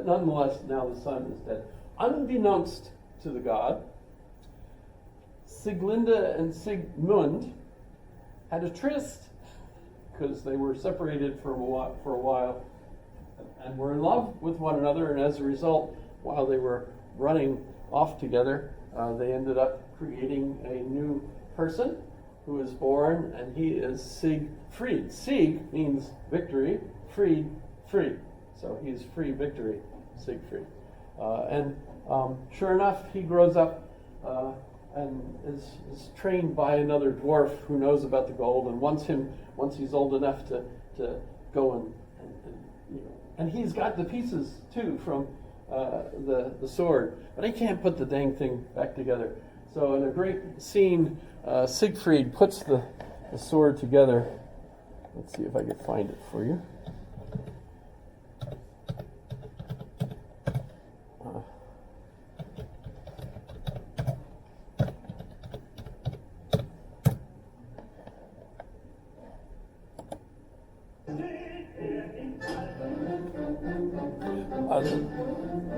But nonetheless, now the son is dead. Unbeknownst to the god, Sieglinde and Sigmund had a tryst because they were separated for a while and were in love with one another, and as a result, while they were running off together, they ended up creating a new person who is born, and he is Siegfried. Sieg means victory, Fried, free. So he's free victory, Siegfried. Sure enough, he grows up and is trained by another dwarf who knows about the gold and wants he's old enough to go and he's got the pieces too from the sword, but he can't put the dang thing back together. So in a great scene, Siegfried puts the sword together. Let's see if I can find it for you.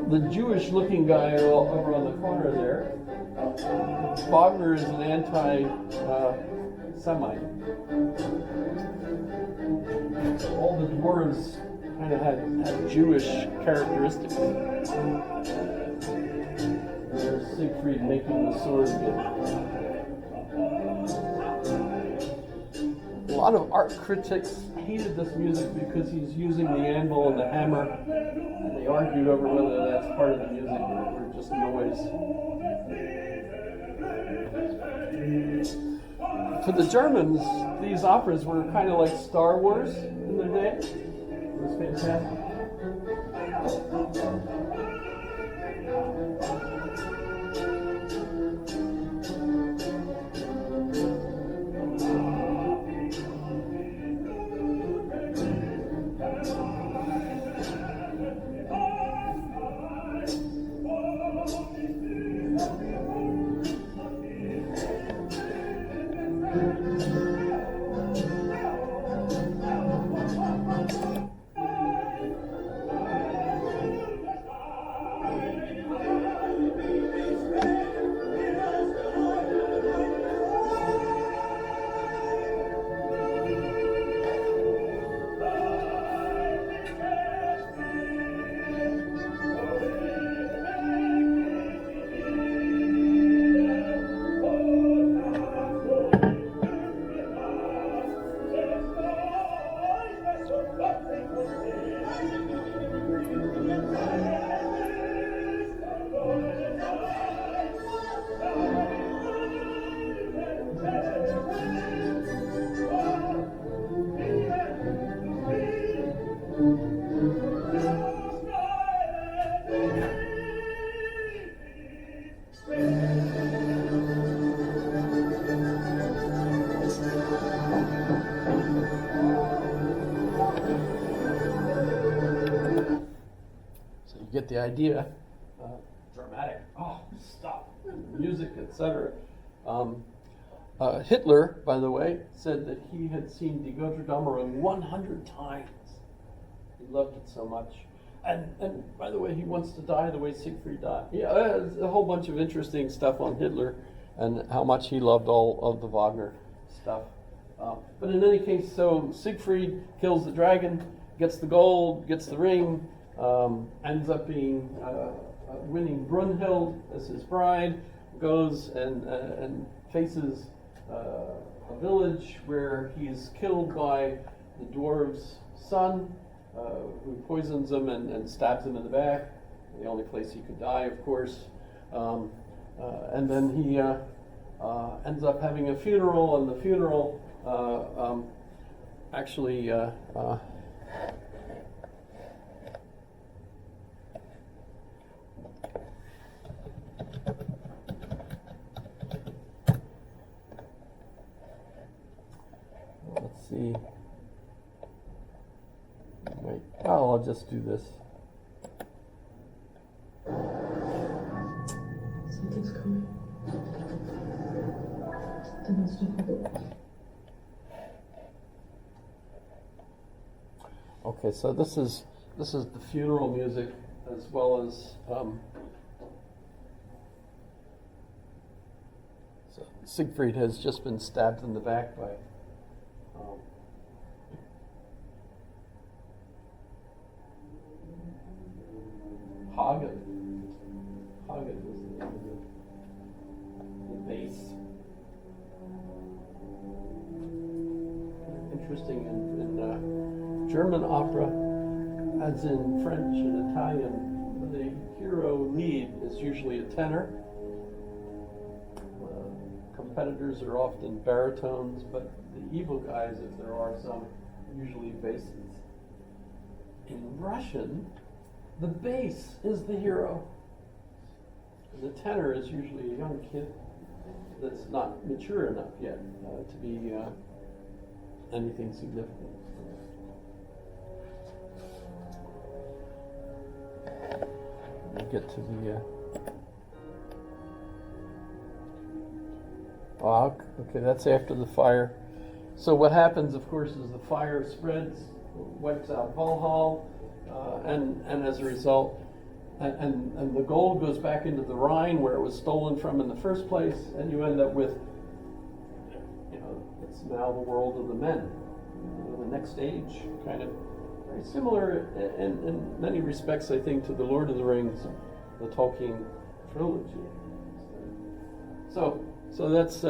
The Jewish-looking guy over on the corner there, Wagner is an anti-Semite. All the dwarves kind of had Jewish characteristics. There's Siegfried making the sword again. A lot of art critics hated this music because he's using the anvil and the hammer, and they argued over whether that's part of the music or just noise. To the Germans, these operas were kind of like Star Wars in their day. It was fantastic. Get the idea. Dramatic. Oh, stop. Music, etc. Hitler, by the way, said that he had seen Die Götterdämmerung 100 times. He loved it so much. And by the way, he wants to die the way Siegfried died. Yeah, there's a whole bunch of interesting stuff on Hitler and how much he loved all of the Wagner stuff. But in any case, so Siegfried kills the dragon, gets the gold, gets the ring, ends up being winning Brunhild as his bride, goes and faces a village where he's killed by the dwarves' son, who poisons him and stabs him in the back, the only place he could die, of course. And then he ends up having a funeral, and the funeral actually let's see. Wait. Oh, I'll just do this. Something's coming. Okay, so this is the funeral music as well as so Siegfried has just been stabbed in the back by Hagen. Hagen was the name of the bass. Interesting in German opera, as in French and Italian, the hero lead is usually a tenor. Competitors are often baritones, but the evil guys, if there are some, usually basses. In Russian, the bass is the hero. The tenor is usually a young kid that's not mature enough yet to be anything significant. We'll get to the okay, that's after the fire. So what happens, of course, is the fire spreads, wipes out Valhall, and as a result, and the gold goes back into the Rhine where it was stolen from in the first place, and you end up with, it's now the world of the men, the next age, kind of very similar in many respects, I think, to the Lord of the Rings, the Tolkien trilogy. So that's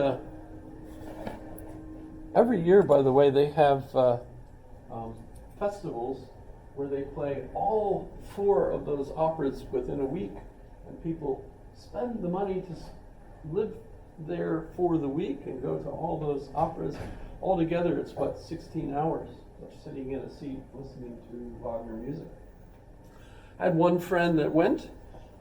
every year, by the way, they have festivals where they play all 4 of those operas within a week, and people spend the money to live there for the week and go to all those operas. Altogether, it's 16 hours of sitting in a seat listening to Wagner music. I had one friend that went,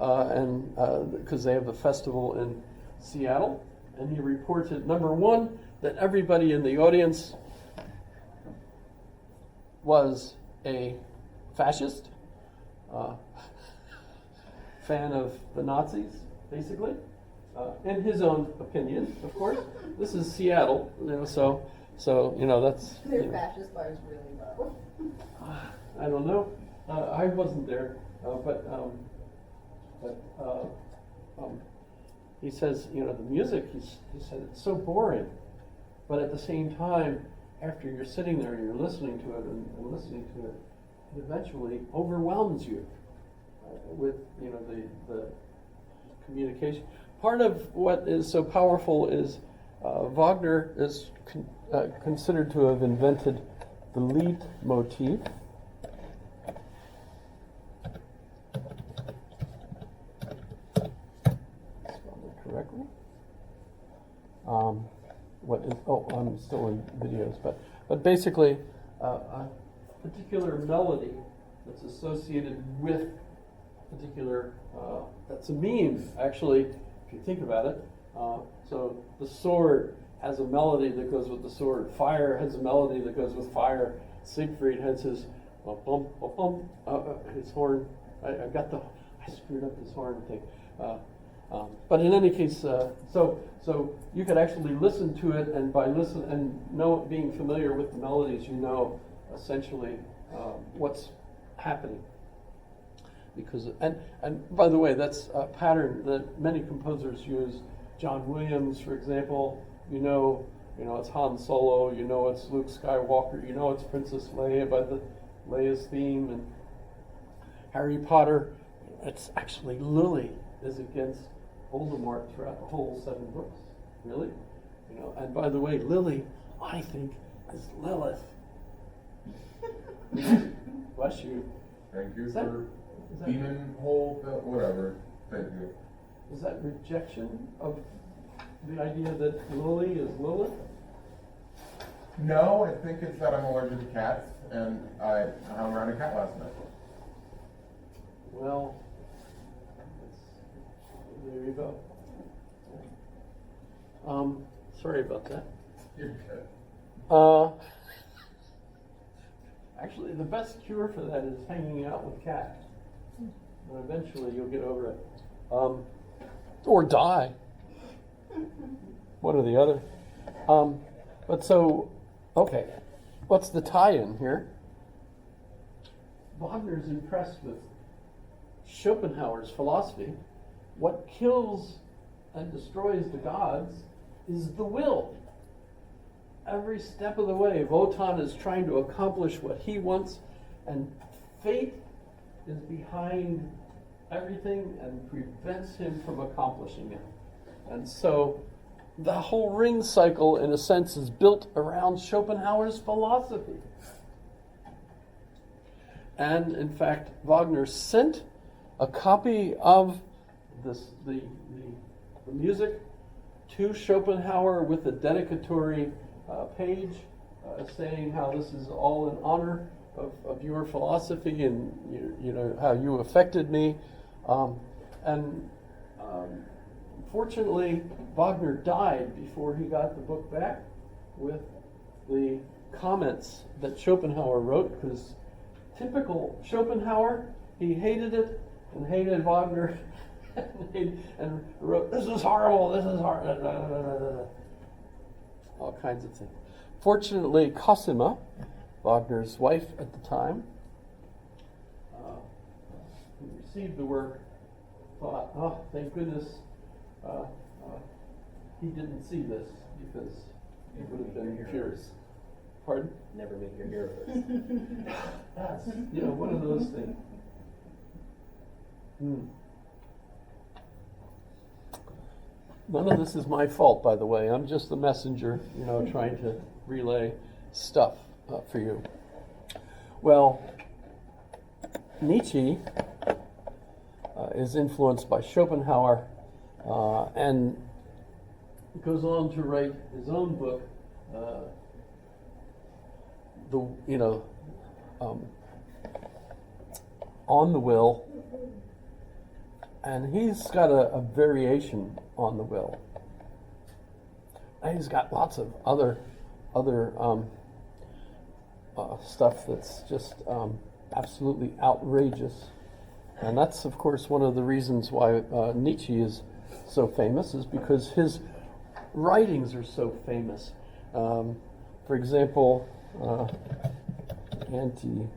and because they have a festival in Seattle, and he reported, number one, that everybody in the audience was a fascist, fan of the Nazis, basically, in his own opinion, of course. This is Seattle, so that's... Their fascist bar is really low. I don't know. I wasn't there, but he says, the music, he said, it's so boring. But at the same time, after you're sitting there and you're listening to it and listening to it, it eventually overwhelms you with, the communication. Part of what is so powerful is Wagner is considered to have invented the leitmotif. Correctly. I'm still in videos, but basically a particular melody that's associated with a particular, that's a meme, actually, if you think about it. So the sword has a melody that goes with the sword. Fire has a melody that goes with fire. Siegfried has his bump, his horn. I screwed up his horn thing. But in any case, so you could actually listen to it, and by being familiar with the melodies, essentially what's happening. Because and by the way, that's a pattern that many composers use. John Williams, for example, it's Han Solo, it's Luke Skywalker, it's Princess Leia by the Leia's theme, and Harry Potter, it's actually Lily is against Voldemort throughout the whole 7 books. Really? And by the way, Lily, I think, is Lilith. Bless you. Thank you for demon hole, whatever. Thank you. Is that rejection of the idea that Lily is Lilith? No, I think it's that I'm allergic to cats, and I hung around a cat last night. Well, there you go. Sorry about that. You're good. Actually, the best cure for that is hanging out with cats. And eventually you'll get over it. Or die. One or the other. Okay. What's the tie-in here? Wagner's impressed with Schopenhauer's philosophy, what kills and destroys the gods is the will. Every step of the way, Wotan is trying to accomplish what he wants, and fate is behind everything and prevents him from accomplishing it. And so the whole ring cycle, in a sense, is built around Schopenhauer's philosophy. And in fact, Wagner sent a copy of the music to Schopenhauer with a dedicatory page saying how this is all in honor of your philosophy and you know how you affected me. Fortunately, Wagner died before he got the book back with the comments that Schopenhauer wrote, because typical Schopenhauer, he hated it and hated Wagner and wrote, "This is horrible, this is horrible," all kinds of things. Fortunately, Cosima, Wagner's wife at the time, who received the work, thought, oh, thank goodness he didn't see this, because he would have been furious. Pardon? Never make your hero first. That's, one of those things. None of this is my fault, by the way. I'm just the messenger, trying to relay stuff for you. Well, Nietzsche is influenced by Schopenhauer and goes on to write his own book, On the Will, and he's got a variation on the will. And he's got lots of other stuff that's just absolutely outrageous. And that's, of course, one of the reasons why Nietzsche is so famous, is because his writings are so famous. For example, Antichrist,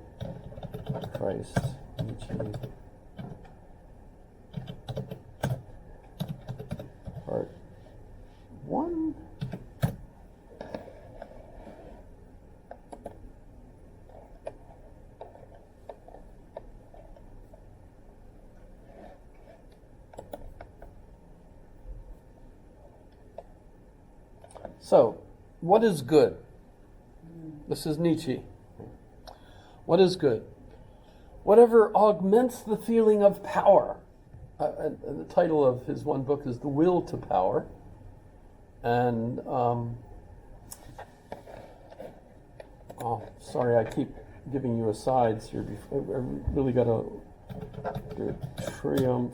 Nietzsche, Part 1. So, what is good? This is Nietzsche. What is good? Whatever augments the feeling of power. The title of his one book is The Will to Power. And, sorry, I keep giving you asides here. I really got to do triumph.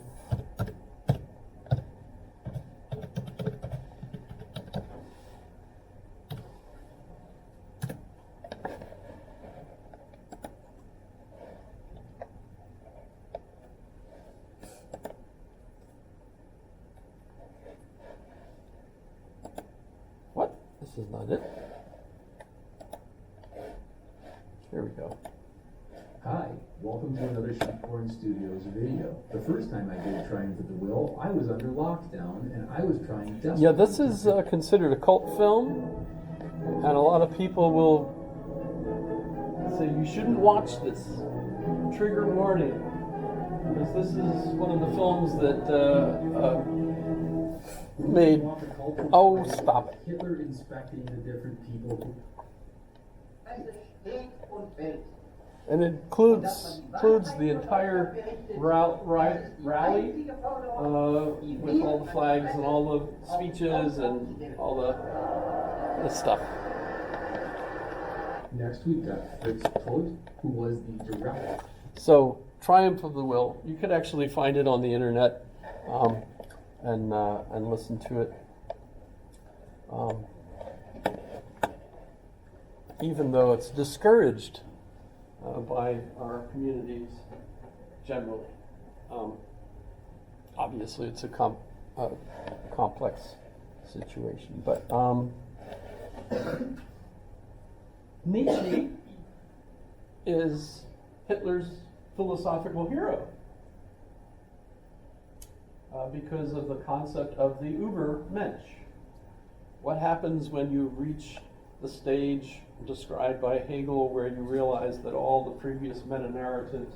This is not it. Here we go. Hi, welcome to another Sheepcorn Studios video. The first time I did Triumph of the Will, I was under lockdown and I was trying desperately. Yeah, this is considered a cult film, and a lot of people will say you shouldn't watch this. Trigger warning, because this is one of the films that made. Oh, stop it. Hitler inspecting the different people. And it includes the entire rally with all the flags and all the speeches and all the stuff. Next we've got Fritz Todt, who was the director. So, Triumph of the Will. You could actually find it on the internet and listen to it. Even though it's discouraged by our communities generally. Obviously, it's a complex situation. But Nietzsche is Hitler's philosophical hero. because of the concept of the Übermensch. What happens when you reach the stage described by Hegel where you realize that all the previous meta-narratives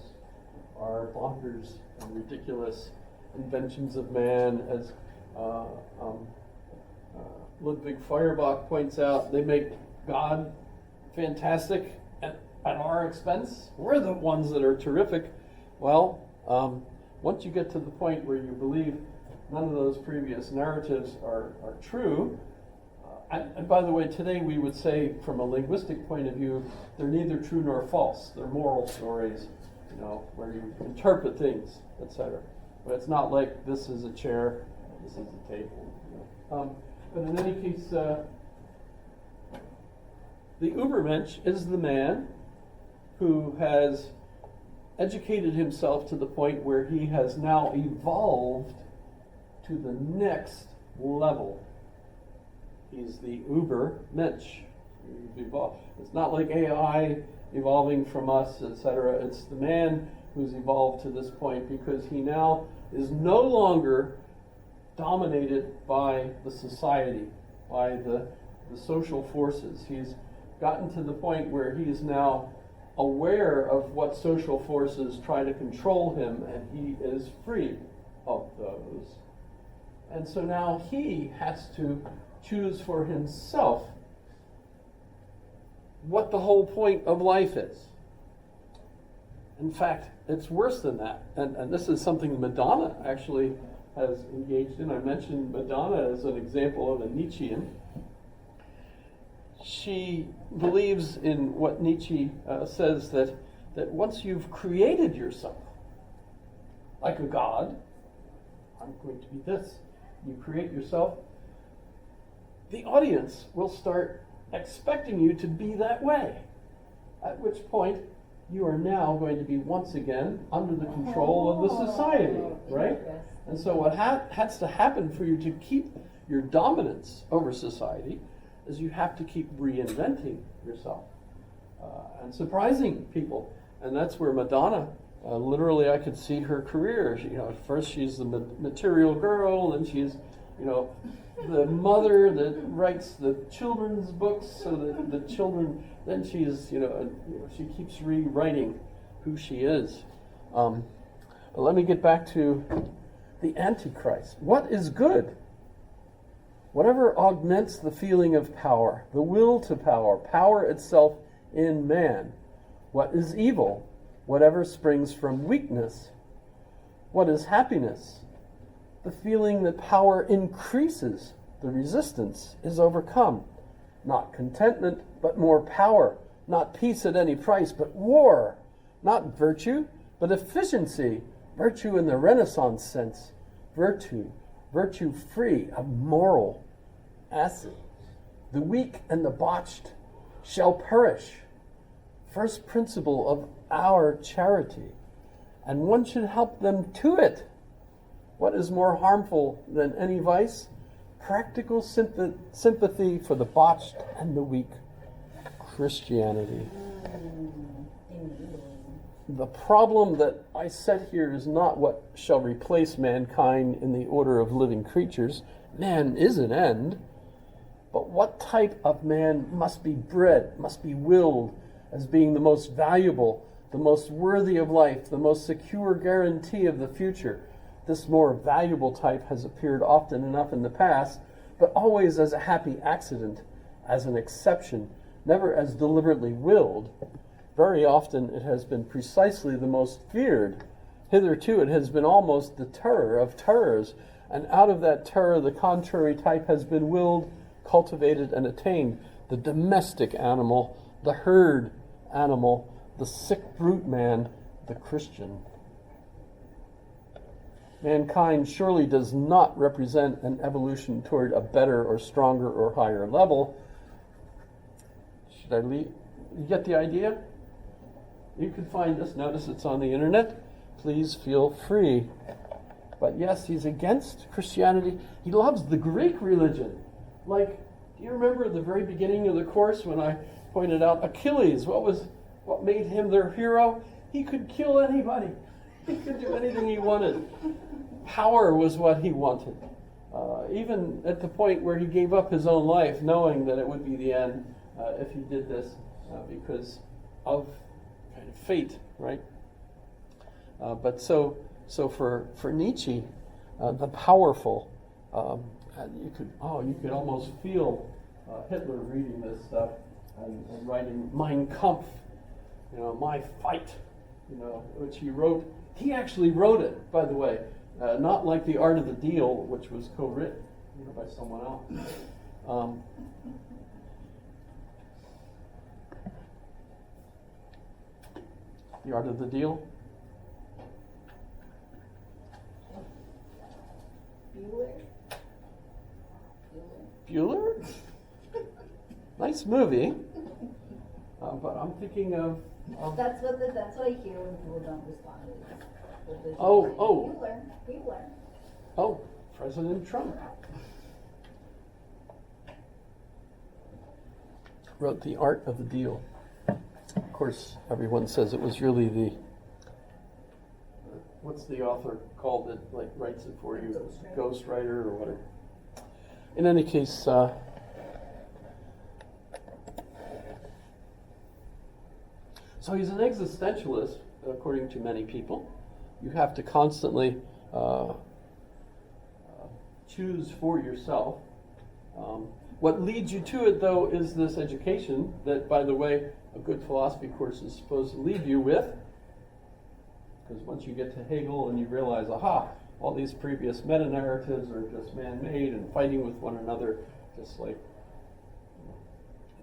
are bonkers and ridiculous inventions of man, as Ludwig Feuerbach points out, they make God fantastic at our expense. We're the ones that are terrific. Well, once you get to the point where you believe none of those previous narratives are true, and by the way, today we would say from a linguistic point of view, they're neither true nor false. They're moral stories, where you interpret things, etc. But it's not like this is a chair, this is a table. But in any case, the Übermensch is the man who has educated himself to the point where he has now evolved to the next level. He's the Übermensch. It's not like AI evolving from us, etc. It's the man who's evolved to this point because he now is no longer dominated by the society, by the social forces. He's gotten to the point where he is now aware of what social forces try to control him, and he is free of those. And so now he has to choose for himself what the whole point of life is. In fact, it's worse than that. And this is something Madonna actually has engaged in. I mentioned Madonna as an example of a Nietzschean. She believes in what Nietzsche says, that once you've created yourself, like a god, I'm going to be this. You create yourself, the audience will start expecting you to be that way. At which point, you are now going to be once again under the control of the society, right? And so what has to happen for you to keep your dominance over society is you have to keep reinventing yourself and surprising people. And that's where Madonna, literally I could see her career. At first she's the material girl, and she's, the mother that writes the children's books so that the children, then she's, she keeps rewriting who she is. But let me get back to the Antichrist. What is good? Whatever augments the feeling of power, the will to power, power itself in man. What is evil? Whatever springs from weakness. What is happiness? The feeling that power increases, the resistance is overcome. Not contentment, but more power. Not peace at any price, but war. Not virtue, but efficiency. Virtue in the Renaissance sense. Virtue free of moral acid. The weak and the botched shall perish. First principle of our charity. And one should help them to it. What is more harmful than any vice? Practical sympathy for the botched and the weak. Christianity. The problem that I set here is not what shall replace mankind in the order of living creatures. Man is an end. But what type of man must be bred, must be willed as being the most valuable, the most worthy of life, the most secure guarantee of the future? This more valuable type has appeared often enough in the past, but always as a happy accident, as an exception, never as deliberately willed. Very often it has been precisely the most feared. Hitherto it has been almost the terror of terrors, and out of that terror the contrary type has been willed, cultivated, and attained. The domestic animal, the herd animal, the sick brute man, the Christian. Mankind surely does not represent an evolution toward a better or stronger or higher level. Should I leave? You get the idea? You can find this. Notice it's on the internet. Please feel free. But yes, he's against Christianity. He loves the Greek religion. Like, do you remember the very beginning of the course when I pointed out Achilles? What made him their hero? He could kill anybody. He could do anything he wanted. power was what he wanted. Even at the point where he gave up his own life, knowing that it would be the end if he did this, because of kind of fate, right? But so for Nietzsche, the powerful, you could almost feel Hitler reading this stuff and writing Mein Kampf, my fight, which he wrote. He actually wrote it, by the way, not like The Art of the Deal, which was co-written, by someone else. The Art of the Deal. Bueller? Nice movie. But I'm thinking of That's what I hear when people don't respond. Bueller. Oh, President Trump wrote The Art of the Deal. Of course, everyone says it was really what's the author called that writes it for you? Ghostwriter or whatever. In any case, so he's an existentialist, according to many people. You have to constantly choose for yourself. What leads you to it, though, is this education that, by the way, a good philosophy course is supposed to leave you with. Because once you get to Hegel and you realize, aha, all these previous meta-narratives are just man-made and fighting with one another, just like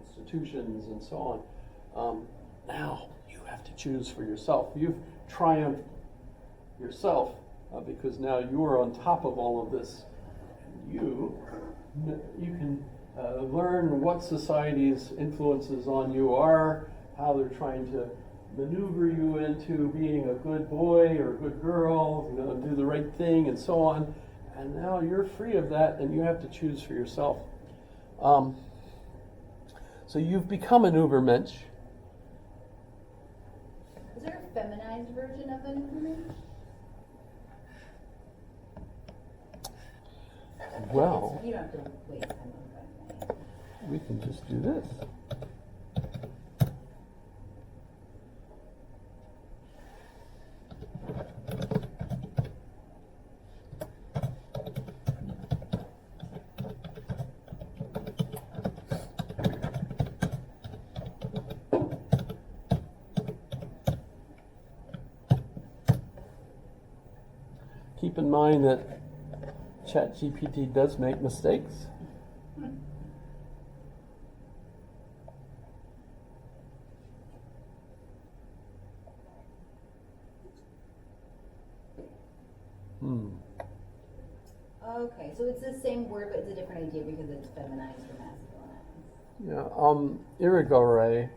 institutions and so on. Now you have to choose for yourself. You've triumphed yourself because now you are on top of all of this. You can learn what society's influences on you are, how they're trying to maneuver you into being a good boy or a good girl, do the right thing and so on. And now you're free of that and you have to choose for yourself. So you've become an Übermensch. Is there a feminized version of an Übermensch? Well, You don't have to waste time on that. we can just do this. Keep in mind that ChatGPT does make mistakes. Okay, so it's the same word, but it's a different idea because it's feminized or masculinized. Yeah, Irigaray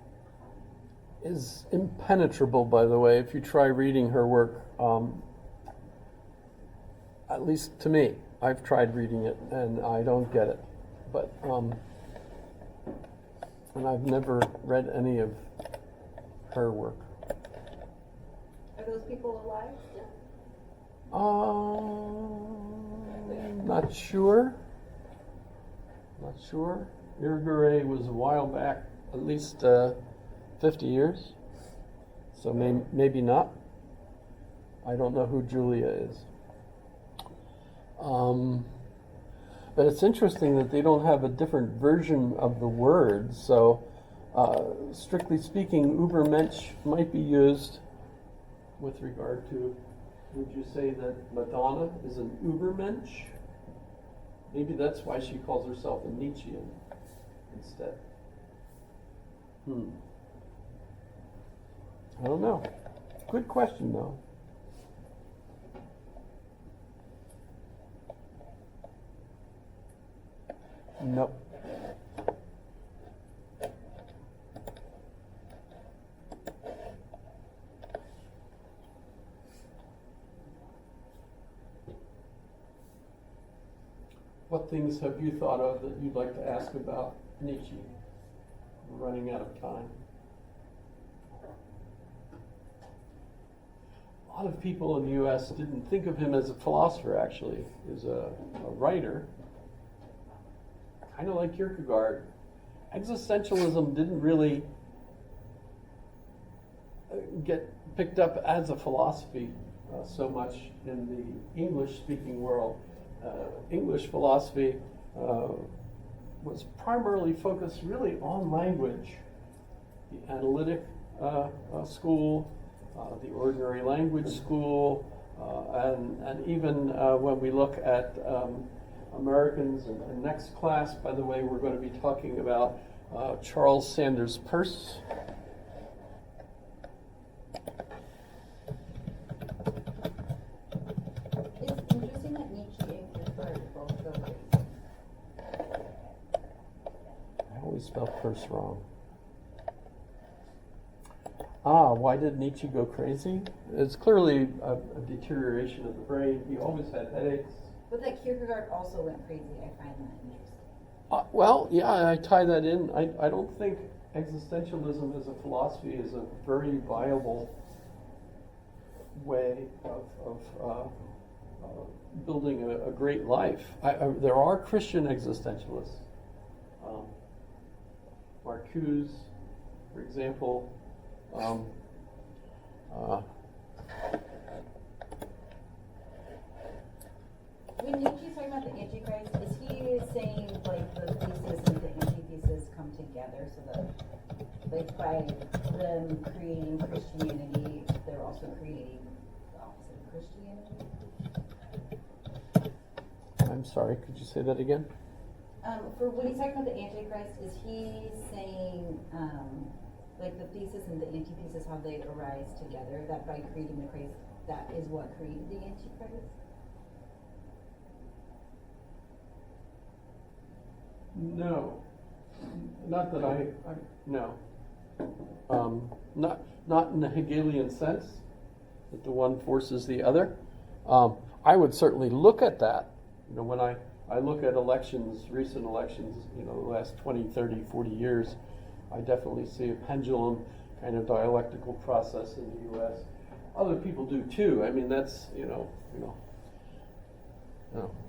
is impenetrable, by the way, if you try reading her work. At least to me, I've tried reading it and I don't get it. But and I've never read any of her work. Are those people alive still? Not sure. Not sure. Irigaray was a while back, at least 50 years. So maybe not. I don't know who Julia is. But it's interesting that they don't have a different version of the word. So, strictly speaking, Übermensch might be used with regard to, would you say that Madonna is an Übermensch? Maybe that's why she calls herself a Nietzschean instead. I don't know. Good question, though. Nope. What things have you thought of that you'd like to ask about Nietzsche? We're running out of time. A lot of people in the U.S. didn't think of him as a philosopher, actually. He was a writer, kind of like Kierkegaard. Existentialism didn't really get picked up as a philosophy so much in the English-speaking world. English philosophy was primarily focused really on language. The analytic school, the ordinary language school, and even when we look at Americans, and next class, by the way, we're going to be talking about Charles Sanders Peirce. It's interesting that Nietzsche and Kierkegaard both go crazy. I always spell Peirce wrong. Why did Nietzsche go crazy? It's clearly a deterioration of the brain. He always had headaches. But that Kierkegaard also went crazy, I find that interesting. Well, yeah, I tie that in. I don't think existentialism as a philosophy is a very viable way of building a great life. There are Christian existentialists. Marcuse, for example. When Nietzsche's talking about the Antichrist, is he saying like the thesis and the antithesis come together so that like by them creating Christianity, they're also creating the opposite of Christianity? I'm sorry, could you say that again? For when he's talking about the Antichrist, is he saying like the thesis and the antithesis, how they arise together, that by creating the Christ, that is what created the Antichrist? No, not that I no. Not in the Hegelian sense that the one forces the other. I would certainly look at that. You know, when I look at elections, recent elections, you know, the last 20, 30, 40 years, I definitely see a pendulum kind of dialectical process in the U.S. Other people do too. I mean, that's, you know,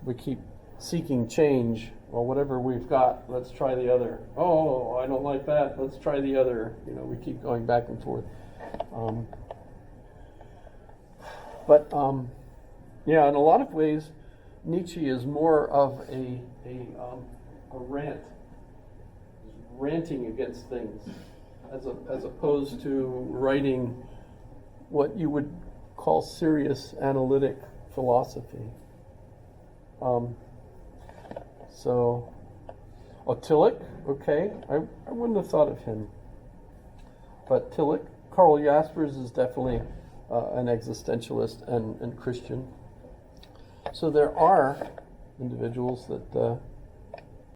we keep seeking change. Well, whatever we've got, let's try the other. Oh, I don't like that. Let's try the other. You know, we keep going back and forth. Yeah, in a lot of ways, Nietzsche is more of a rant, ranting against things, as opposed to writing what you would call serious analytic philosophy. Tillich, okay, I wouldn't have thought of him. But Tillich, Karl Jaspers is definitely an existentialist and Christian. So there are individuals that